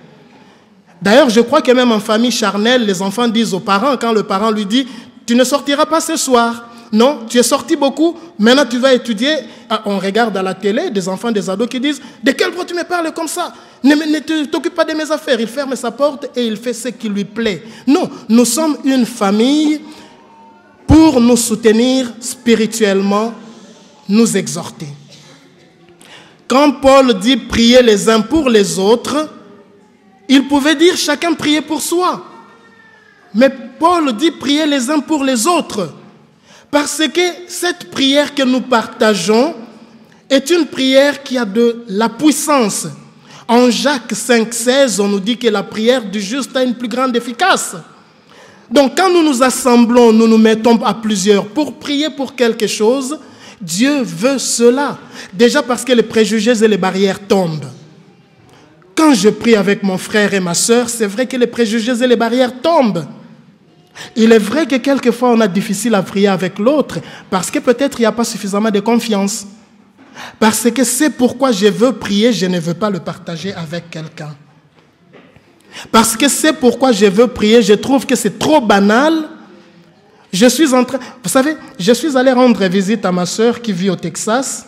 D'ailleurs, je crois que même en famille charnelle, les enfants disent aux parents, quand le parent lui dit, tu ne sortiras pas ce soir. Non, tu es sorti beaucoup, maintenant tu vas étudier. On regarde à la télé des enfants, des ados qui disent, de quel droit tu me parles comme ça? Ne t'occupe pas de mes affaires. Il ferme sa porte et il fait ce qui lui plaît. Non, nous sommes une famille pour nous soutenir spirituellement, nous exhorter. Quand Paul dit prier les uns pour les autres, il pouvait dire chacun prier pour soi. Mais Paul dit prier les uns pour les autres. Parce que cette prière que nous partageons est une prière qui a de la puissance. En Jacques 5,16, on nous dit que la prière du juste a une plus grande efficace. Donc quand nous nous assemblons, nous nous mettons à plusieurs pour prier pour quelque chose, Dieu veut cela. Déjà parce que les préjugés et les barrières tombent. Quand je prie avec mon frère et ma sœur, c'est vrai que les préjugés et les barrières tombent. Il est vrai que quelquefois on a difficile à prier avec l'autre parce que peut-être il n'y a pas suffisamment de confiance. Parce que c'est pourquoi je veux prier, je ne veux pas le partager avec quelqu'un. Parce que c'est pourquoi je veux prier, je trouve que c'est trop banal. Vous savez, je suis allé rendre visite à ma sœur qui vit au Texas.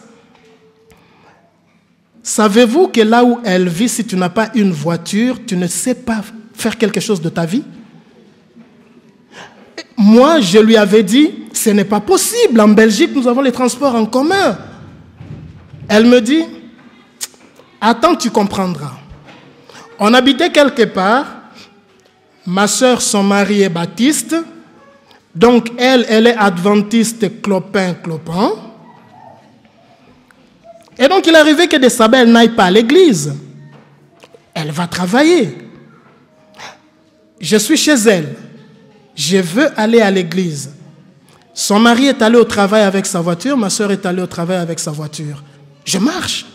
Savez-vous que là où elle vit, si tu n'as pas une voiture, tu ne sais pas faire quelque chose de ta vie? Moi, je lui avais dit, ce n'est pas possible. En Belgique, nous avons les transports en commun. Elle me dit, attends, tu comprendras. On habitait quelque part. Ma sœur, son mari est baptiste. Donc, elle est adventiste clopin-clopin. Et donc, il arrivait que des sabbats, elle n'aille pas à l'église. Elle va travailler. Je suis chez elle. Je veux aller à l'église. Son mari est allé au travail avec sa voiture. Ma sœur est allée au travail avec sa voiture. Je marche.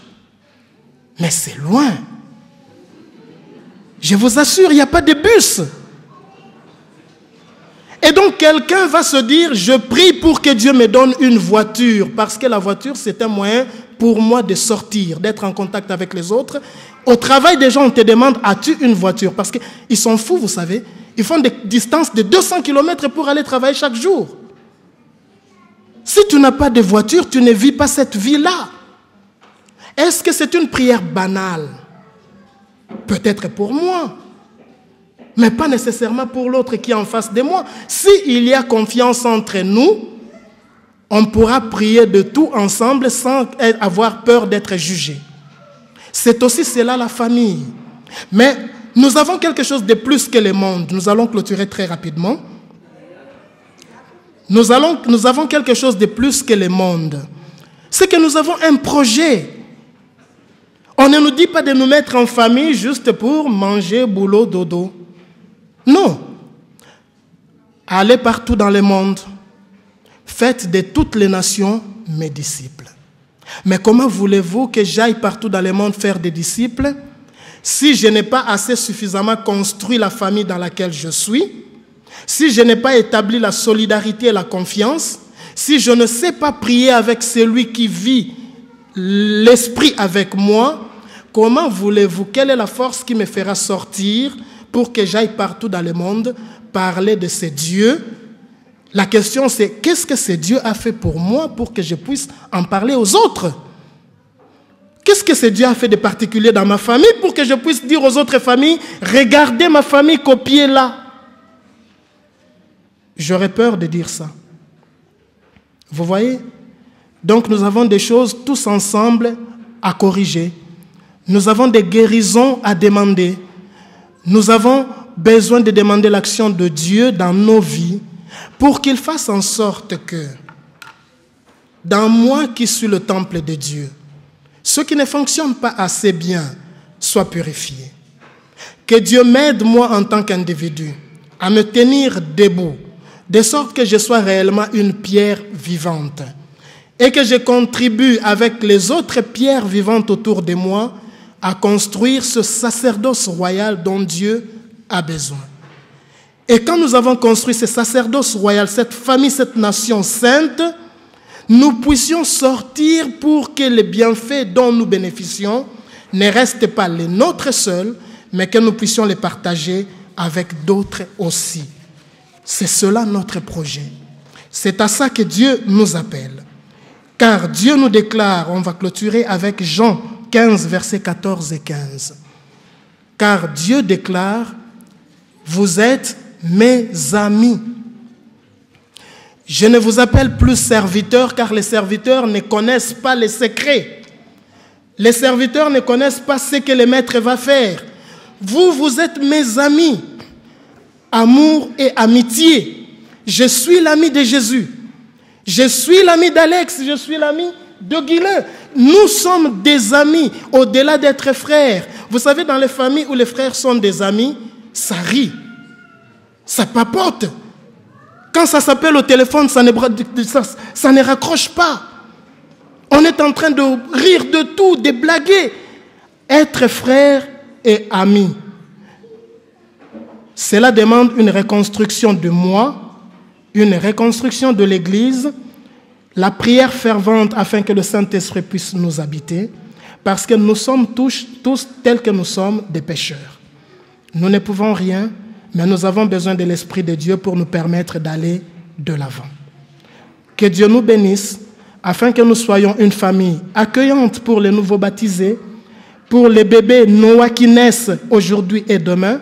Mais c'est loin. Je vous assure, il n'y a pas de bus. Et donc, quelqu'un va se dire, je prie pour que Dieu me donne une voiture. Parce que la voiture, c'est un moyen pour moi de sortir, d'être en contact avec les autres. Au travail, des gens, on te demande, as-tu une voiture? Parce qu'ils sont fous, vous savez. Ils font des distances de 200 km pour aller travailler chaque jour. Si tu n'as pas de voiture, tu ne vis pas cette vie-là. Est-ce que c'est une prière banale? Peut-être pour moi, mais pas nécessairement pour l'autre qui est en face de moi. S'il y a confiance entre nous, on pourra prier de tout ensemble sans avoir peur d'être jugé. C'est aussi cela la famille. Mais nous avons quelque chose de plus que le monde. Nous allons clôturer très rapidement. Nous avons quelque chose de plus que le monde. C'est que nous avons un projet. On ne nous dit pas de nous mettre en famille juste pour manger, boulot, dodo. Non. Allez partout dans le monde. Faites de toutes les nations mes disciples. Mais comment voulez-vous que j'aille partout dans le monde faire des disciples si je n'ai pas assez suffisamment construit la famille dans laquelle je suis, si je n'ai pas établi la solidarité et la confiance, si je ne sais pas prier avec celui qui vit l'esprit avec moi, comment voulez-vous, quelle est la force qui me fera sortir pour que j'aille partout dans le monde parler de ce Dieu? La question c'est, qu'est-ce que ce Dieu a fait pour moi pour que je puisse en parler aux autres? Qu'est-ce que ce Dieu a fait de particulier dans ma famille pour que je puisse dire aux autres familles, regardez ma famille copiée là? J'aurais peur de dire ça. Vous voyez? Donc nous avons des choses tous ensemble à corriger. Nous avons des guérisons à demander. Nous avons besoin de demander l'action de Dieu dans nos vies pour qu'il fasse en sorte que dans moi qui suis le temple de Dieu, ce qui ne fonctionne pas assez bien soit purifié. Que Dieu m'aide, moi, en tant qu'individu, à me tenir debout, de sorte que je sois réellement une pierre vivante et que je contribue avec les autres pierres vivantes autour de moi à construire ce sacerdoce royal dont Dieu a besoin. Et quand nous avons construit ce sacerdoce royal, cette famille, cette nation sainte, nous puissions sortir pour que les bienfaits dont nous bénéficions ne restent pas les nôtres seuls, mais que nous puissions les partager avec d'autres aussi. C'est cela notre projet. C'est à ça que Dieu nous appelle. Car Dieu nous déclare, on va clôturer avec Jean 15, versets 14 et 15. Car Dieu déclare, vous êtes mes amis. Je ne vous appelle plus serviteurs, car les serviteurs ne connaissent pas les secrets. Les serviteurs ne connaissent pas ce que le maître va faire. Vous, vous êtes mes amis. Amour et amitié. Je suis l'ami de Jésus. Je suis l'ami d'Alex. Je suis l'ami de Guilain. Nous sommes des amis au-delà d'être frères. Vous savez, dans les familles où les frères sont des amis, ça rit. Ça papote. Quand ça s'appelle au téléphone, ça ne raccroche pas. On est en train de rire de tout, de blaguer. Être frère et ami. Cela demande une reconstruction de moi, une reconstruction de l'Église, la prière fervente afin que le Saint-Esprit puisse nous habiter, parce que nous sommes tous tels que nous sommes des pécheurs. Nous ne pouvons rien, mais nous avons besoin de l'Esprit de Dieu pour nous permettre d'aller de l'avant. Que Dieu nous bénisse, afin que nous soyons une famille accueillante pour les nouveaux baptisés, pour les bébés Noah qui naissent aujourd'hui et demain,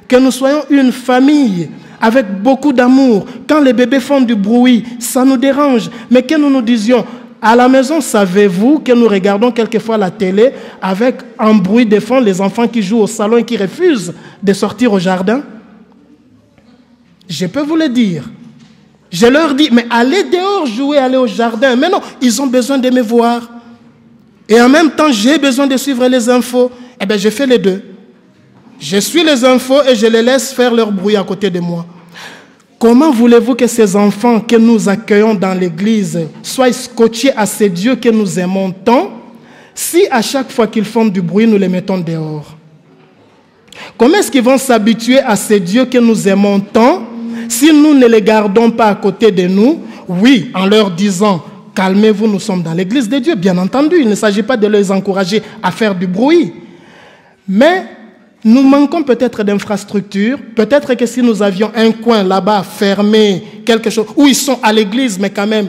que nous soyons une famille avec beaucoup d'amour. Quand les bébés font du bruit, ça nous dérange, mais que nous nous disions, à la maison, savez-vous que nous regardons quelquefois la télé avec un bruit de fond, les enfants qui jouent au salon et qui refusent de sortir au jardin? Je peux vous le dire. Je leur dis, mais allez dehors jouer, allez au jardin. Mais non, ils ont besoin de me voir. Et en même temps, j'ai besoin de suivre les infos. Eh bien, je fais les deux. Je suis les infos et je les laisse faire leur bruit à côté de moi. Comment voulez-vous que ces enfants que nous accueillons dans l'église soient scotchés à ces dieux que nous aimons tant, si à chaque fois qu'ils font du bruit, nous les mettons dehors? Comment est-ce qu'ils vont s'habituer à ces dieux que nous aimons tant, si nous ne les gardons pas à côté de nous? Oui, en leur disant, calmez-vous, nous sommes dans l'église de Dieu, bien entendu. Il ne s'agit pas de les encourager à faire du bruit. Mais nous manquons peut-être d'infrastructures. Peut-être que si nous avions un coin là-bas fermé, quelque chose, où ils sont à l'église, mais quand même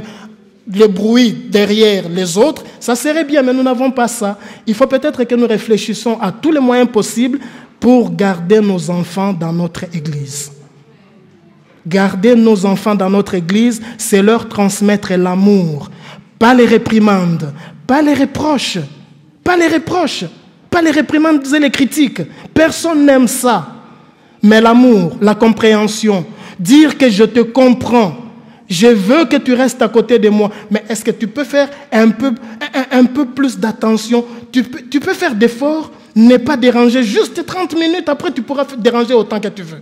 le bruit derrière les autres, ça serait bien, mais nous n'avons pas ça. Il faut peut-être que nous réfléchissions à tous les moyens possibles pour garder nos enfants dans notre église. Garder nos enfants dans notre église, c'est leur transmettre l'amour, pas les réprimandes, pas les reproches, pas les reproches. Pas les réprimandes et les critiques. Personne n'aime ça. Mais l'amour, la compréhension, dire que je te comprends, je veux que tu restes à côté de moi, mais est-ce que tu peux faire un peu plus d'attention? Tu peux faire d'efforts, ne pas déranger, juste 30 minutes, après tu pourras déranger autant que tu veux.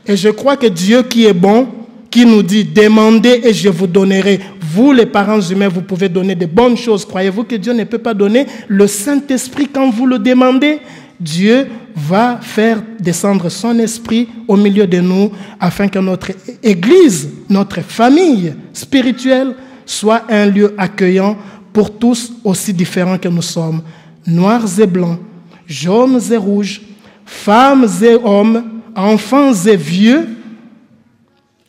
Et je crois que Dieu qui est bon, qui nous dit, demandez et je vous donnerai. Vous, les parents humains, vous pouvez donner de bonnes choses. Croyez-vous que Dieu ne peut pas donner le Saint-Esprit quand vous le demandez? Dieu va faire descendre son esprit au milieu de nous afin que notre église, notre famille spirituelle soit un lieu accueillant pour tous aussi différents que nous sommes. Noirs et blancs, jaunes et rouges, femmes et hommes, enfants et vieux,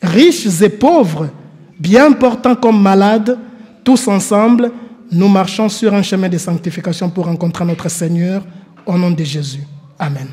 riches et pauvres, bien portants comme malades, tous ensemble, nous marchons sur un chemin de sanctification pour rencontrer notre Seigneur au nom de Jésus. Amen.